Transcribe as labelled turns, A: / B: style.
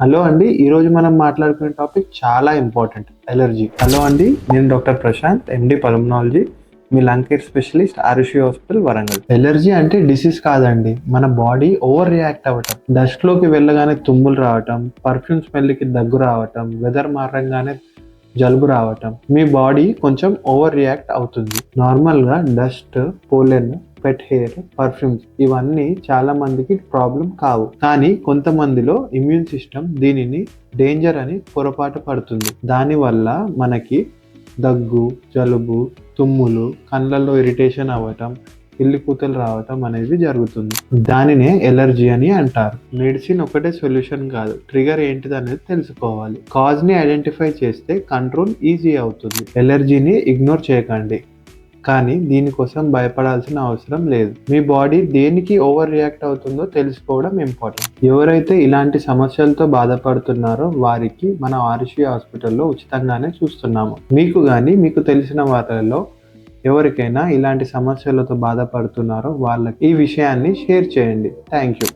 A: Hello అండి. ఈరోజు మనం మాట్లాడుకునే టాపిక్ చాలా ఇంపార్టెంట్, ఎలర్జీ. హలో అండి, నేను డాక్టర్ ప్రశాంత్, ఎండి పల్మనాలజీ, మీ lung care specialist, Arushi hospital, Warangal. Allergy అంటే డిసీజ్ కాదండి, మన బాడీ ఓవర్ రియాక్ట్ అవ్వటం. డస్ట్ లోకి వెళ్ళగానే తుమ్ములు రావటం, పర్ఫ్యూమ్ స్మెల్కి దగ్గు రావటం, వెదర్ మారంగానే జలుబు రావటం, మీ బాడీ కొంచెం ఓవర్ రియాక్ట్ అవుతుంది. నార్మల్గా డస్ట్, పోలెన్, పెట్ హెయిర్, పర్ఫ్యూమ్స్ ఇవన్నీ చాలా మందికి ప్రాబ్లం కావు. కానీ కొంతమందిలో ఇమ్యూన్ సిస్టమ్ దీనిని డేంజర్ అని పొరపాటు పడుతుంది. దానివల్ల మనకి దగ్గు, జలుబు, తుమ్ములు, కళ్ళల్లో ఇరిటేషన్ అవ్వటం, కూతలు రావటం అనేది జరుగుతుంది. దానినే ఎలర్జీ అని అంటారు. మెడిసిన్ ఒకటే సొల్యూషన్ కాదు, ట్రిగర్ ఏంటిది అనేది తెలుసుకోవాలి. కాజ్ ని ఐడెంటిఫై చేస్తే కంట్రోల్ ఈజీ అవుతుంది. ఎలర్జీని ఇగ్నోర్ చేయకండి, కానీ దీనికోసం భయపడాల్సిన అవసరం లేదు. మీ బాడీ దేనికి ఓవర్ రియాక్ట్ అవుతుందో తెలుసుకోవడం ఇంపార్టెంట్. ఎవరైతే ఇలాంటి సమస్యలతో బాధపడుతున్నారో వారికి మన ఆరుషి హాస్పిటల్లో ఉచితంగానే చూస్తున్నాము. మీకు కానీ మీకు తెలిసిన వారిలో ఎవరికైనా ఇలాంటి సమస్యలతో బాధపడుతున్నారో వాళ్ళకి ఈ విషయాన్ని షేర్ చేయండి. Thank you.